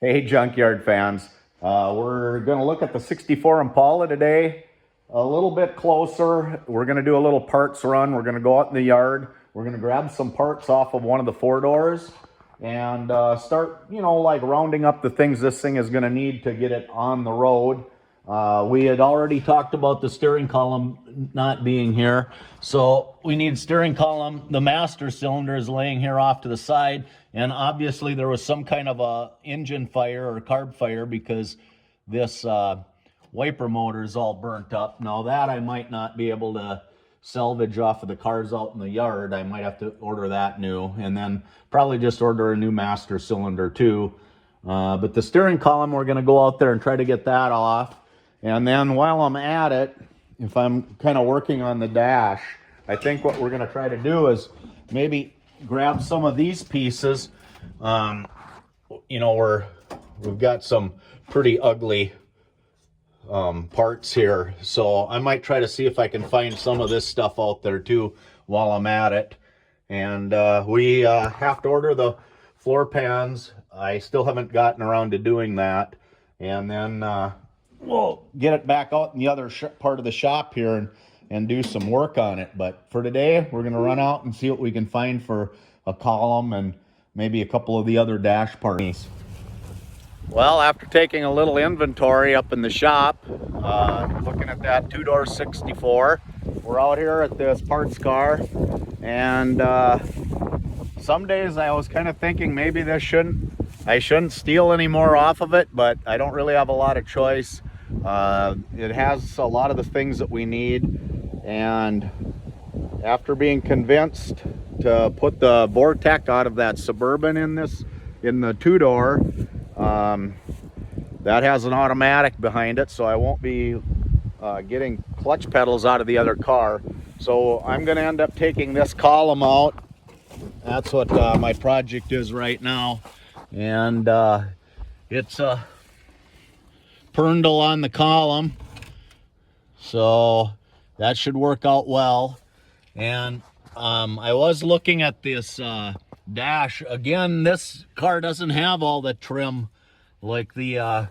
Hey, Junkyard fans. We're going to look at the 64 Impala today a little bit closer. We're going to do a little parts run. We're going to go out in the yard. We're going to grab some parts off of one of the four doors and start, like rounding up the things this thing is going to need to get it on the road. We had already talked about the steering column not being here. So we need steering column. The master cylinder is laying here off to the side. And obviously there was some kind of a engine fire or carb fire because this wiper motor is all burnt up. Now that I might not be able to salvage off of the cars out in the yard. I might have to order that new and then probably just order a new master cylinder too. But the steering column, we're going to go out there and try to get that off. And then while I'm at it, if I'm kind of working on the dash, I think what we're going to try to do is maybe grab some of these pieces. We've got some pretty ugly parts here. So I might try to see if I can find some of this stuff out there too while I'm at it. And we have to order the floor pans. I still haven't gotten around to doing that. And then we'll get it back out in the other part of the shop here and do some work on it. But for today, we're going to run out and see what we can find for a column and maybe a couple of the other dash parts. Well, after taking a little inventory up in the shop, looking at that two-door 64, we're out here at this parts car, and some days I was kind of thinking maybe I shouldn't steal any more off of it, but I don't really have a lot of choice. It has a lot of the things that we need, and after being convinced to put the Vortec out of that Suburban in the two-door, that has an automatic behind it, so I won't be getting clutch pedals out of the other car. So I'm going to end up taking this column out. That's what my project is right now. And it's a Perndle on the column, so that should work out well. And I was looking at this dash again. This car doesn't have all the trim like the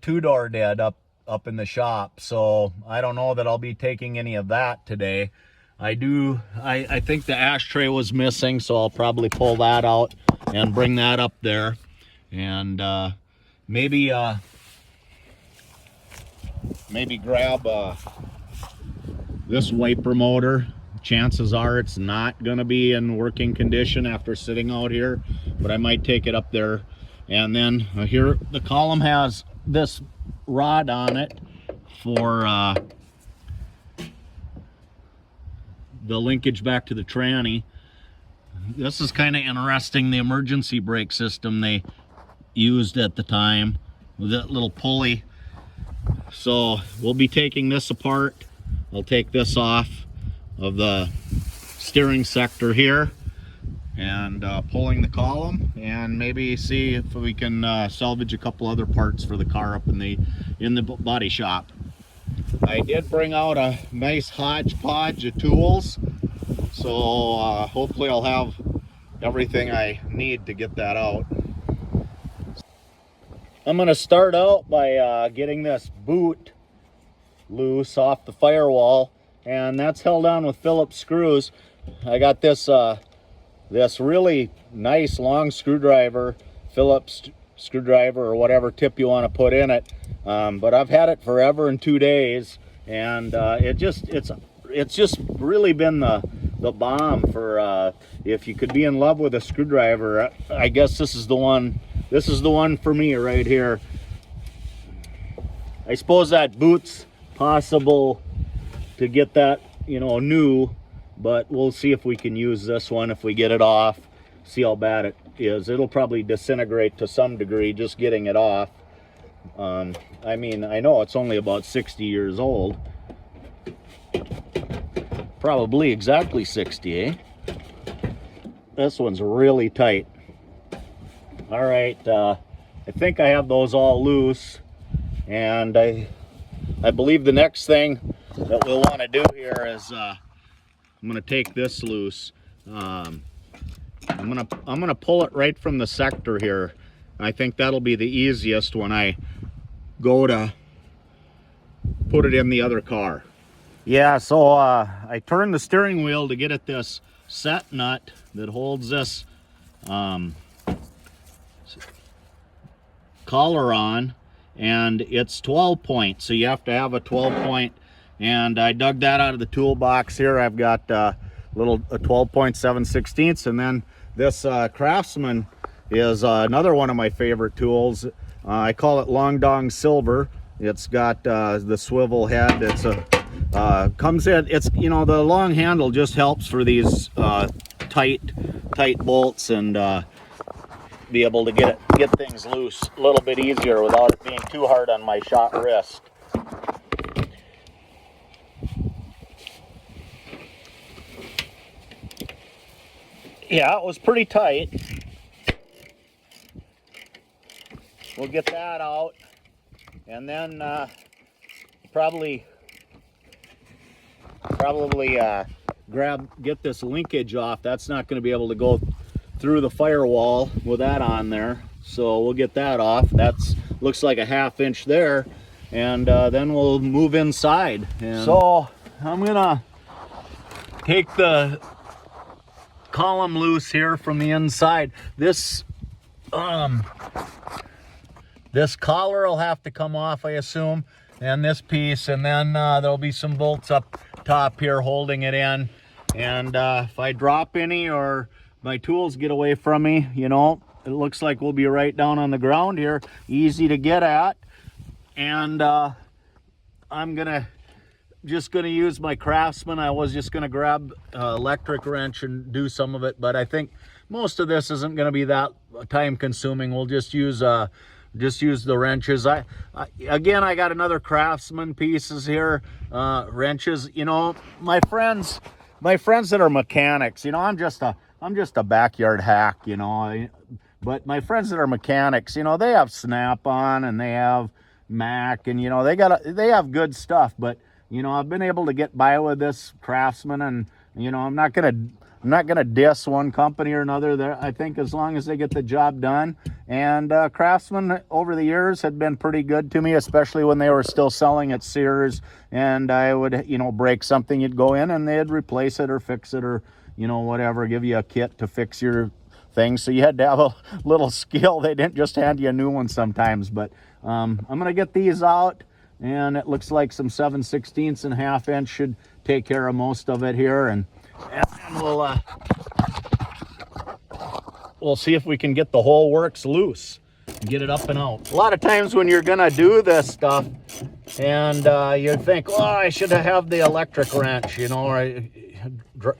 two-door did up in the shop, so I don't know that I'll be taking any of that today. I think the ashtray was missing, so I'll probably pull that out and bring that up there, and maybe grab this wiper motor. Chances are it's not going to be in working condition after sitting out here, but I might take it up there. And then here the column has this rod on it for the linkage back to the tranny. This is kind of interesting, the emergency brake system they used at the time with that little pulley. So we'll be taking this apart. I'll take this off of the steering sector here and pulling the column, and maybe see if we can salvage a couple other parts for the car up in the body shop. I did bring out a nice hodgepodge of tools, so hopefully I'll have everything I need to get that out. I'm going to start out by getting this boot loose off the firewall, and that's held on with Phillips screws. I got this this really nice long screwdriver, Phillips screwdriver or whatever tip you want to put in it, but I've had it forever and 2 days, and it's just really been the bomb for if you could be in love with a screwdriver. I guess this is the one for me right here. I suppose that boot's possible to get that new, but we'll see if we can use this one if we get it off, see how bad it is. It'll probably disintegrate to some degree just getting it off. I mean, I know it's only about 60 years old, probably exactly 60, eh? This one's really tight. All right, I think I have those all loose, and I believe the next thing that we'll want to do here is I'm going to take this loose. I'm gonna pull it right from the sector here, I think that'll be the easiest when I go to put it in the other car. Yeah, so I turned the steering wheel to get at this set nut that holds this collar on, and it's 12 point, so you have to have a 12 point, and I dug that out of the toolbox here. I've got a 12.7/16, and then this Craftsman is another one of my favorite tools. I call it Long Dong Silver. It's got the swivel head. It's a comes in, it's, you know, the long handle just helps for these tight bolts, and be able to get things loose a little bit easier without it being too hard on my shot wrist. Yeah, it was pretty tight. We'll get that out, and then probably get this linkage off. That's not going to be able to go through the firewall with that on there, so we'll get that off. That's looks like a 1/2 inch there, and then we'll move inside. And so I'm gonna take the column loose here from the inside. This this collar will have to come off, I assume, and this piece, and then there'll be some bolts up top here holding it in. And if I drop any or my tools get away from me, you know, it looks like we'll be right down on the ground here, easy to get at. And I'm just gonna use my Craftsman. I was just gonna grab electric wrench and do some of it, but I think most of this isn't gonna be that time consuming. We'll just use the wrenches. Again, I got another Craftsman pieces here, wrenches. You know, my friends that are mechanics, you know, I'm just a backyard hack, you know, but my friends that are mechanics, you know, they have Snap-on and they have Mac, and, you know, they have good stuff. But, you know, I've been able to get by with this Craftsman, and, you know, I'm not gonna diss one company or another there. I think as long as they get the job done. And Craftsman over the years had been pretty good to me, especially when they were still selling at Sears, and I would, you know, break something, you'd go in and they'd replace it or fix it, or, you know, whatever, give you a kit to fix your thing. So you had to have a little skill. They didn't just hand you a new one sometimes. But I'm gonna get these out, and it looks like some 7/16 and 1/2 inch should take care of most of it here. And we'll see if we can get the whole works loose and get it up and out. A lot of times when you're gonna do this stuff, and you think, oh, I should have the electric wrench, you know, or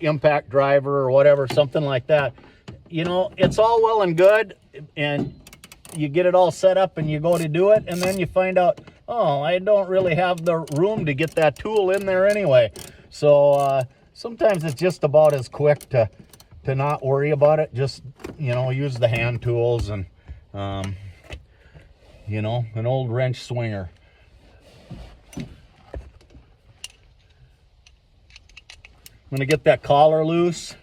impact driver or whatever, something like that. You know, it's all well and good, and you get it all set up and you go to do it, and then you find out, oh, I don't really have the room to get that tool in there anyway. So sometimes it's just about as quick to not worry about it. Just, you know, use the hand tools and, you know, an old wrench swinger. I'm gonna get that collar loose.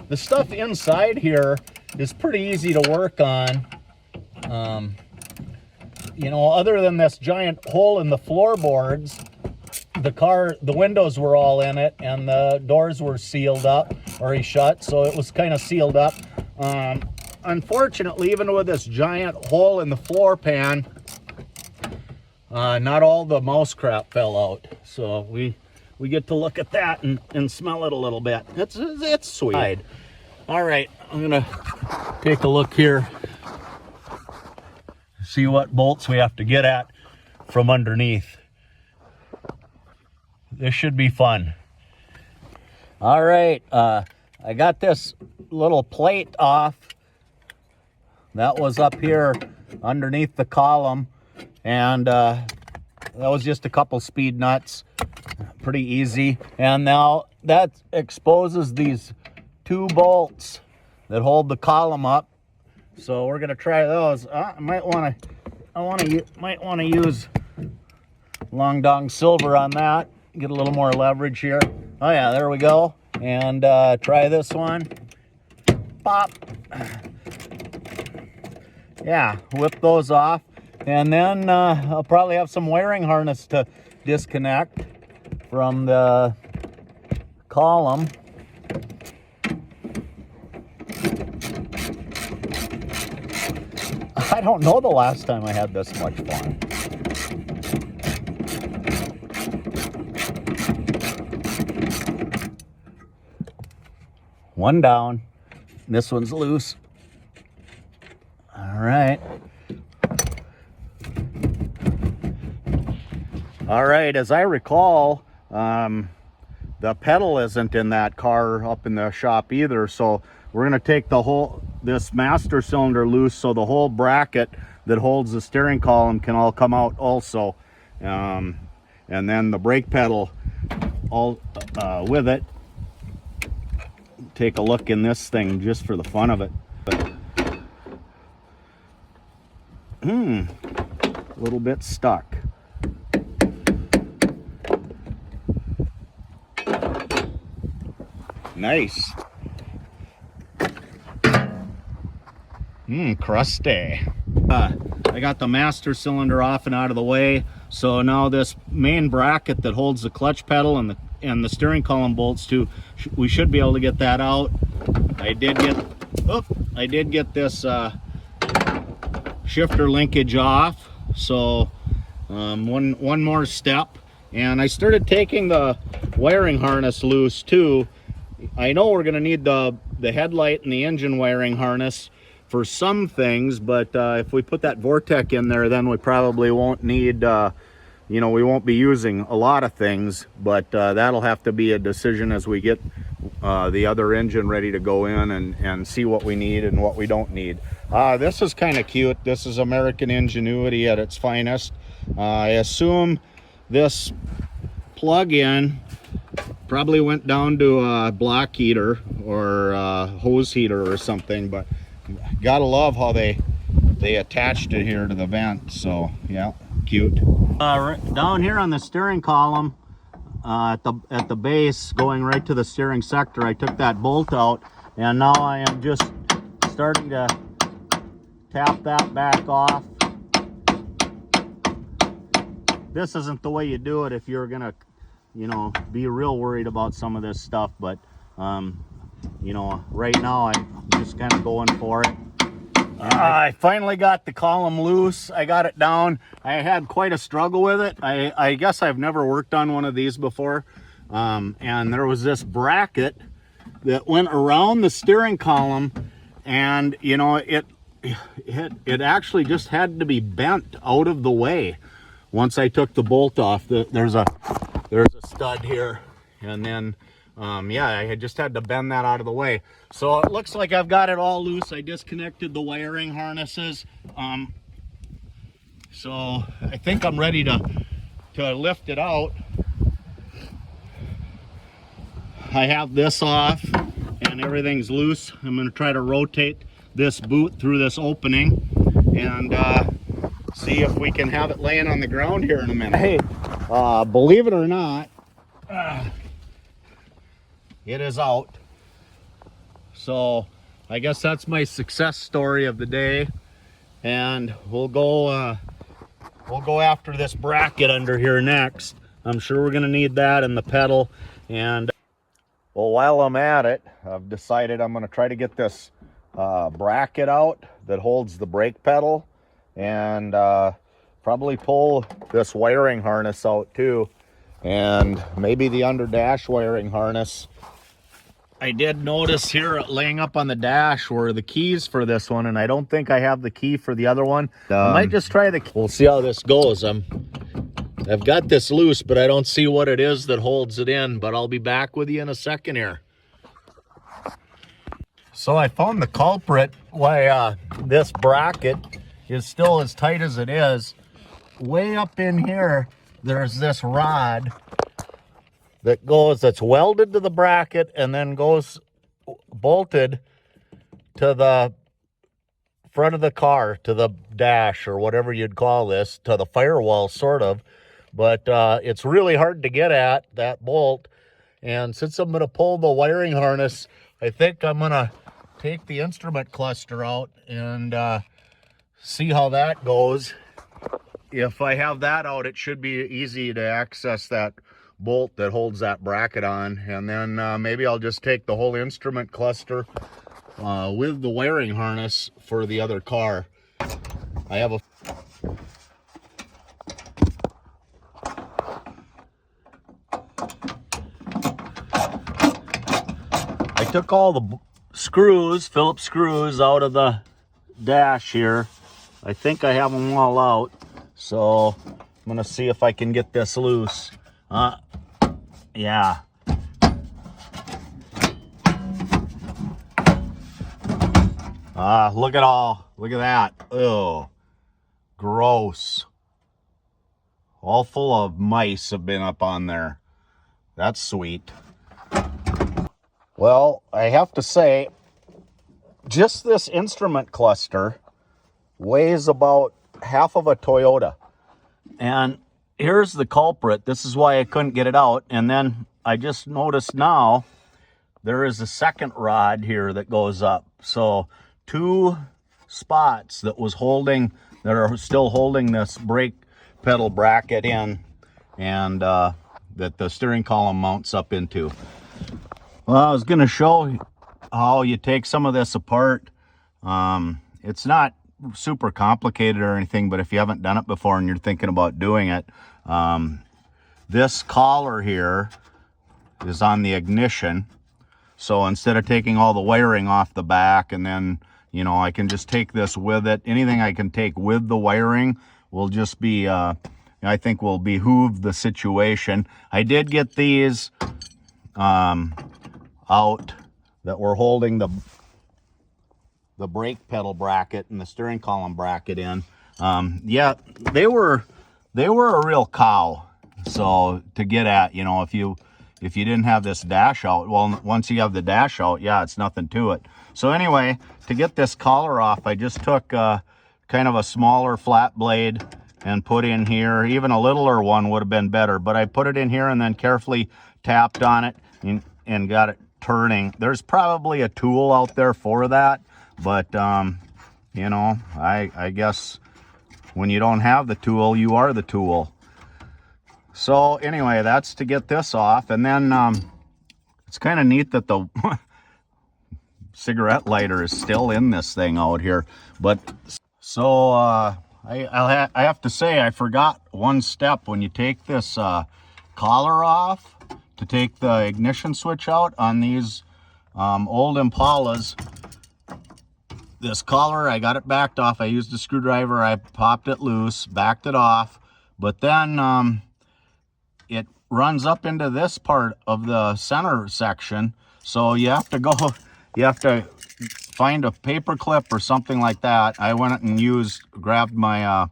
The stuff inside here is pretty easy to work on. You know, other than this giant hole in the floorboards, the windows were all in it, and the doors were sealed up or shut, so it was kind of sealed up. Unfortunately, even with this giant hole in the floor pan, not all the mouse crap fell out. So we get to look at that and smell it a little bit. It's sweet. All right, I'm gonna take a look here, see what bolts we have to get at from underneath. This should be fun. All right, I got this little plate off that was up here underneath the column, and that was just a couple speed nuts, pretty easy. And now that exposes these 2 bolts that hold the column up, so we're gonna try those. I might want to use Long Dong Silver on that. Get a little more leverage here. Oh yeah, there we go. and try this one. Pop. Yeah, whip those off. And then I'll probably have some wiring harness to disconnect from the column. I don't know the last time I had this much fun. One down. This one's loose. All right. All right, as I recall, the pedal isn't in that car up in the shop either, so we're gonna take this master cylinder loose so the whole bracket that holds the steering column can all come out also. And then the brake pedal all with it. Take a look in this thing just for the fun of it. A little bit stuck. Nice. Crusty. I got the master cylinder off and out of the way, so now this main bracket that holds the clutch pedal and the steering column bolts too, we should be able to get that out. I did get this shifter linkage off, so one more step, and I started taking the wiring harness loose too. I know we're going to need the headlight and the engine wiring harness for some things, but if we put that Vortec in there, then we probably won't need, we won't be using a lot of things, but that'll have to be a decision as we get the other engine ready to go in and see what we need and what we don't need. This is kind of cute. This is American ingenuity at its finest. I assume this plug-in probably went down to a block heater or a hose heater or something, but gotta love how they attached it here to the vent. So yeah, cute. Down here on the steering column, at the base going right to the steering sector, I took that bolt out, and now I am just starting to tap that back off. This isn't the way you do it if you're gonna be real worried about some of this stuff, but right now I'm just kind of going for it. I finally got the column loose. I got it down. I had quite a struggle with it. I guess I've never worked on one of these before, and there was this bracket that went around the steering column, and it actually just had to be bent out of the way once I took the bolt off. There's a stud here, and then I just had to bend that out of the way. So it looks like I've got it all loose. I disconnected the wiring harnesses, so I think I'm ready to lift it out. I have this off and everything's loose. I'm going to try to rotate this boot through this opening and see if we can have it laying on the ground here in a minute. Hey, believe it or not, it is out. So I guess that's my success story of the day, and we'll go after this bracket under here next. I'm sure we're gonna need that and the pedal. And well, while I'm at it, I've decided I'm gonna try to get this bracket out that holds the brake pedal, and probably pull this wiring harness out too, and maybe the under dash wiring harness. I did notice here laying up on the dash were the keys for this one, and I don't think I have the key for the other one. I might just try we'll see how this goes. I've got this loose, but I don't see what it is that holds it in, but I'll be back with you in a second here. So I found the culprit why this bracket is still as tight as it is. Way up in here, there's this rod that's welded to the bracket and then goes bolted to the front of the car, to the dash or whatever you'd call this, to the firewall sort of, but it's really hard to get at, that bolt. And since I'm going to pull the wiring harness, I think I'm going to take the instrument cluster out and see how that goes. If I have that out, it should be easy to access that bolt that holds that bracket on. And then maybe I'll just take the whole instrument cluster with the wiring harness for the other car. I have a I took all the screws, Phillips screws, out of the dash here. I think I have them all out. So I'm gonna see if I can get this loose. Yeah. Look at that. Oh, gross. All full of mice have been up on there. That's sweet. Well, I have to say, just this instrument cluster weighs about half of a Toyota. And here's the culprit. This is why I couldn't get it out. And then I just noticed now there is a second rod here that goes up. So 2 spots that are still holding this brake pedal bracket in, and that the steering column mounts up into. Well, I was going to show how you take some of this apart. It's not super complicated or anything, but if you haven't done it before and you're thinking about doing it, this collar here is on the ignition. So instead of taking all the wiring off the back, and then, you know, I can just take this with it. Anything I can take with the wiring will just be, I think will behoove the situation. I did get these out that were holding the brake pedal bracket and the steering column bracket in. Yeah, they were a real cow. So to get at, you know, if you didn't have this dash out, well, once you have the dash out, yeah, it's nothing to it. So anyway, to get this collar off, I just took kind of a smaller flat blade and put in here. Even a littler one would have been better, but I put it in here and then carefully tapped on it and got it turning. There's probably a tool out there for that, but you know, I guess when you don't have the tool, you are the tool. So anyway, that's to get this off. And then it's kind of neat that the cigarette lighter is still in this thing out here. But so I have to say, I forgot one step when you take this collar off to take the ignition switch out on these old Impalas. This collar, I got it backed off. I used a screwdriver. I popped it loose, backed it off. But then it runs up into this part of the center section. So you have to find a paper clip or something like that. I went and grabbed my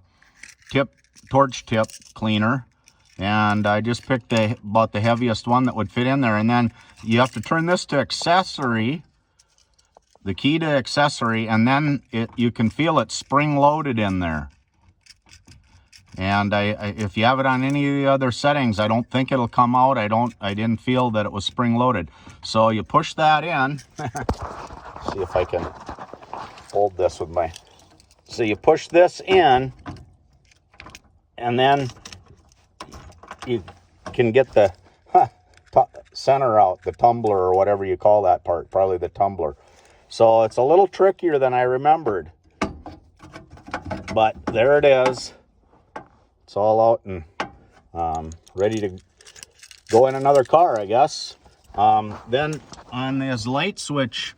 torch tip cleaner, and I just picked about the heaviest one that would fit in there. And then you have to turn this to accessory, the key to accessory, and then you can feel it spring loaded in there. And if you have it on any of the other settings, I don't think it'll come out. I didn't feel that it was spring loaded. So you push that in. See if I can hold this with my... So you push this in, and then you can get the center out, the tumbler or whatever you call that part, probably the tumbler. So it's a little trickier than I remembered. But there it is. It's all out and ready to go in another car, I guess. Then on this light switch,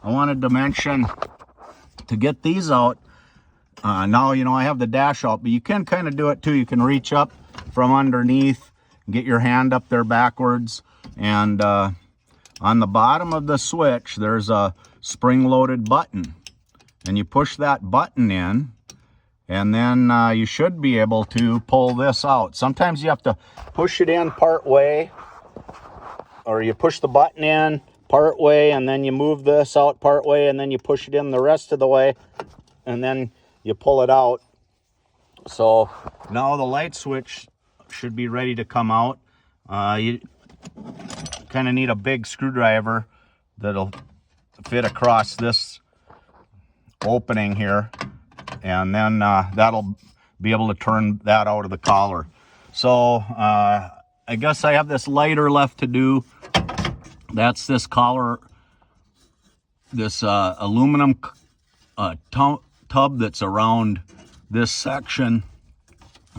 I wanted to mention to get these out. Now, you know, I have the dash out, but you can kind of do it too. You can reach up from underneath, get your hand up there backwards. And on the bottom of the switch, there's a spring-loaded button. And you push that button in, and then you should be able to pull this out. Sometimes you have to push it in part way, or you push the button in part way, and then you move this out part way, and then you push it in the rest of the way, and then you pull it out. So now the light switch should be ready to come out. kind of need a big screwdriver that'll fit across this opening here, and then that'll be able to turn that out of the collar. So I guess I have this lighter left to do. That's this collar, this aluminum tub that's around this section.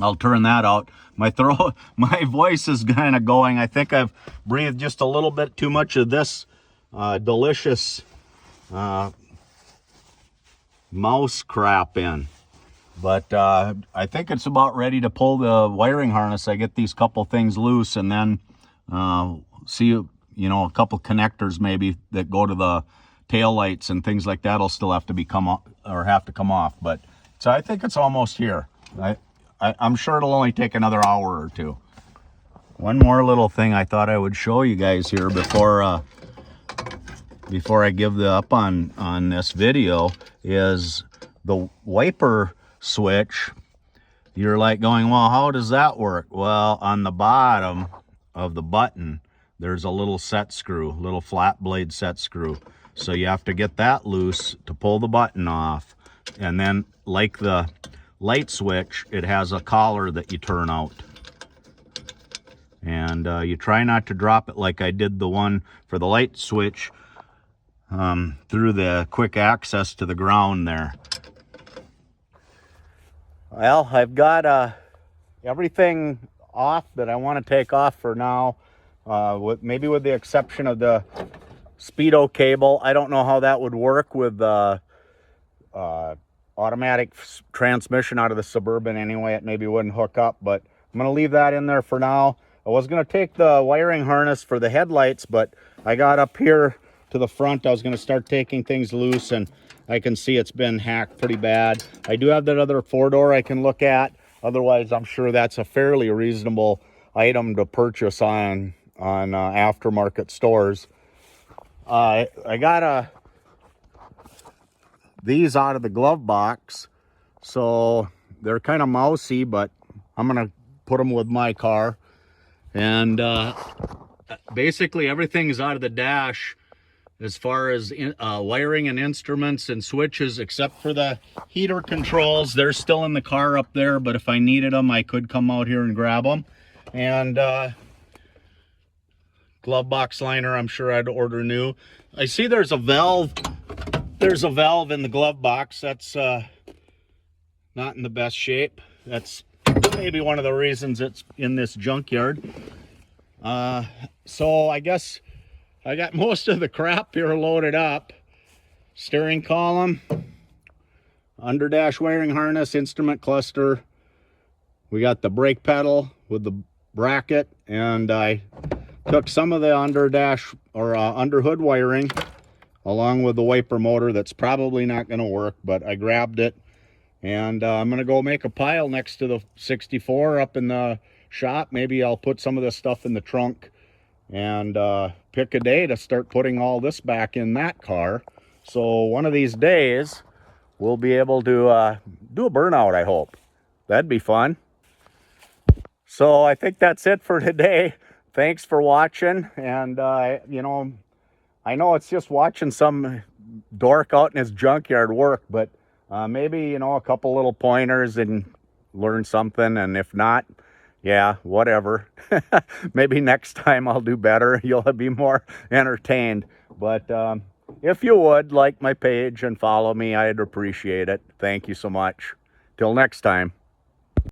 I'll turn that out. My voice is kind of going. I think I've breathed just a little bit too much of this delicious mouse crap in. But I think it's about ready to pull the wiring harness. I get these couple things loose, and then see, you know, a couple connectors maybe that go to the tail lights and things like that will still have to come off. But so I think it's almost here. I'm sure it'll only take another hour or two. One more little thing I thought I would show you guys here before I give the up on this video is the wiper switch. You're like going, well, how does that work? Well, on the bottom of the button, there's a little set screw, little flat blade set screw. So you have to get that loose to pull the button off. And then, like the light switch, it has a collar that you turn out. And you try not to drop it like I did the one for the light switch through the quick access to the ground there. Well, I've got everything off that I want to take off for now, maybe with the exception of the speedo cable. I don't know how that would work with automatic transmission out of the Suburban anyway. It maybe wouldn't hook up, but I'm going to leave that in there for now. I was going to take the wiring harness for the headlights, but I got up here to the front. I was going to start taking things loose, and I can see it's been hacked pretty bad. I do have that other 4-door I can look at. Otherwise, I'm sure that's a fairly reasonable item to purchase on aftermarket stores. I got these out of the glove box, so they're kind of mousy, but I'm going to put them with my car. And basically everything's out of the dash as far as wiring and instruments and switches, except for the heater controls. They're still in the car up there, but if I needed them, I could come out here and grab them. And glove box liner, I'm sure I'd order new. I see there's a valve. There's a valve in the glove box. That's not in the best shape. That's maybe one of the reasons it's in this junkyard. So I guess I got most of the crap here loaded up. Steering column, underdash wiring harness, instrument cluster. We got the brake pedal with the bracket, and I took some of the underdash or underhood wiring along with the wiper motor. That's probably not going to work, but I grabbed it, and I'm going to go make a pile next to the 64 up in the shop. Maybe I'll put some of this stuff in the trunk and pick a day to start putting all this back in that car. So one of these days we'll be able to do a burnout, I hope. That'd be fun. So I think that's it for today. Thanks for watching. And you know, I know it's just watching some dork out in his junkyard work, but maybe, you know, a couple little pointers and learn something. And if not, yeah, whatever. Maybe next time I'll do better. You'll be more entertained. But if you would like my page and follow me, I'd appreciate it. Thank you so much. Till next time.